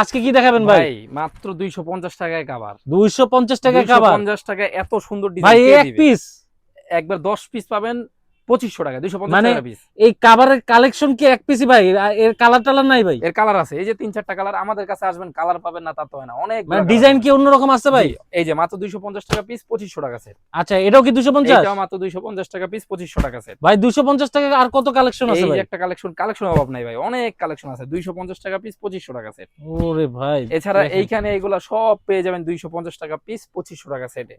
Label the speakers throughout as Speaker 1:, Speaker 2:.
Speaker 1: আজকে কি দেখাবেন ভাই?
Speaker 2: ভাই মাত্র 250 টাকায় কভার।
Speaker 1: 250 টাকায় কভার
Speaker 2: 250 টাকায় এত সুন্দর
Speaker 1: ভাই,
Speaker 2: ডিজাইন কে
Speaker 1: এক
Speaker 2: দিবে?
Speaker 1: পিস
Speaker 2: একবার 10 পিস পাবেন 2500 টাকা, 250
Speaker 1: মানে
Speaker 2: টাকা পিস।
Speaker 1: এই কভারের কালেকশন কি এক পিসই ভাই? এর কালার টালার নাই ভাই?
Speaker 2: এর কালার আছে, এই যে 3-4টা কালার। আমাদের কাছে আসবেন কালার পাবেন না তা তো হয় না, অনেক
Speaker 1: মানে ডিজাইন কি অন্যরকম আছে ভাই?
Speaker 2: এই যে মাত্র 250 টাকা পিস, 2500 টাকা সেট।
Speaker 1: আচ্ছা, এটাও কি 250?
Speaker 2: এটাও মাত্র 250 টাকা পিস, 2500 টাকা সেট।
Speaker 1: ভাই 250 টাকা আর কত কালেকশন আছে
Speaker 2: এই যে
Speaker 1: ভাই?
Speaker 2: একটা কালেকশন অভাব নাই ভাই, অনেক কালেকশন আছে। 250 টাকা পিস, 2500 টাকা সেট।
Speaker 1: ওরে ভাই,
Speaker 2: এছাড়া
Speaker 1: দেখেন।
Speaker 2: এইখানে এগুলা সব পেয়ে যাবেন 250 টাকা পিস, 2500 টাকা সেটে।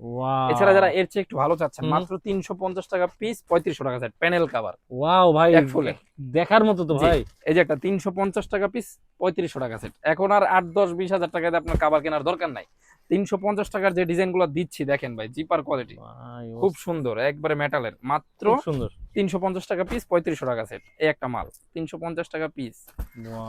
Speaker 2: এছাড়া
Speaker 1: ওয়াও,
Speaker 2: যারা এর চেয়ে একটু ভালো চাচ্ছেন, মাত্র 350 টাকা পিস, 3500 টাকা সেট, প্যানেল কভার
Speaker 1: ওয়াও ভাই,
Speaker 2: এক ফুলের।
Speaker 1: দেখার মতো তো
Speaker 2: জি,
Speaker 1: ভাই।
Speaker 2: এই যে একটা 350 টাকা পিস, 3500 টাকা সেট। এখন আর 8-10-20 হাজার টাকা দিয়ে আপনার কভার কেনার দরকার নাই। 350 টাকার যে ডিজাইন গুলো দিচ্ছি দেখেন ভাই, জিপার কোয়ালিটি
Speaker 1: ভাই,
Speaker 2: খুব সুন্দর, একবারে মেটালের। মাত্র
Speaker 1: খুব সুন্দর।
Speaker 2: 350 টাকা পিস, 3500 টাকা সেট। এই একটা মাল 350 টাকা পিস,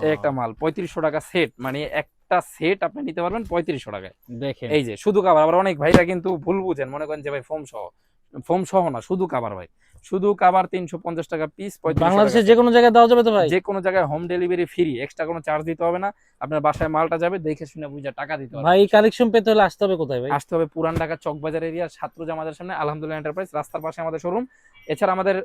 Speaker 2: এই একটা
Speaker 1: ওয়াও,
Speaker 2: মাল 3500 টাকা সেট। মানে একটা সেট আপনি নিতে পারবেন 3500 টাকায়।
Speaker 1: দেখেন।
Speaker 2: এই যে শুধু কাভার। আবার অনেক ভাইরা কিন্তু ভুল বুঝেন, মনে করেন যে ভাই ফোম সহ না, শুধু কাভার ভাই। শুধু কাভার 350 টাকা পিস, 3500 টাকা
Speaker 1: বাংলাদেশের যে
Speaker 2: set।
Speaker 1: কোনো জায়গায় দেওয়া যাবে তো ভাই?
Speaker 2: যে কোনো জায়গায় হোম ডেলিভারি ফ্রি, এক্সট্রা কোনো চার্জ দিতে হবে না। আপনার বাসায় মালটা যাবে, দেখে শুনে বুঝে টাকা দিতে হবে।
Speaker 1: ভাই এই কালেকশন পেতে হলে আসতে হবে কোথায় ভাই?
Speaker 2: আসতে হবে পুরান ঢাকা চকবাজার এরিয়া, ছাত্রজ আমাদের সামনে আলহামদুলিল্লাহ এন্টারপ্রাইজ, রাস্তার পাশে আমাদের শোরুম। এছাড়া আমাদের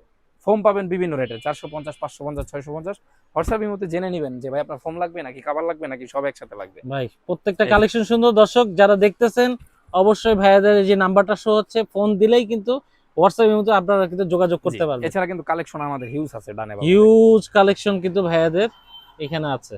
Speaker 2: ফোম পাবেন বিভিন্ন রেটে, 450, 550, 650। হোয়াটসঅ্যাপের মধ্যে জেনে নেবেন যে ভাই আপনার ফোম লাগবে নাকি কাভার লাগবে নাকি সব একসাথে লাগবে।
Speaker 1: ভাই প্রত্যেকটা
Speaker 2: এই যে।
Speaker 1: কালেকশন সুন্দর। দর্শক যারা দেখতেছেন অবশ্যই ভাইয়াদের যে নাম্বারটা শো হচ্ছে, ফোন দিলেই কিন্তু হোয়াটসঅ্যাপের মধ্যে আপনারা কিন্তু যোগাযোগ
Speaker 2: জি,
Speaker 1: করতে পারবেন।
Speaker 2: এছাড়া কিন্তু কালেকশন আমাদের হিউজ আছে ডানে বামে।
Speaker 1: হিউজ কালেকশন কিন্তু ভাইয়াদের এখানে আছে।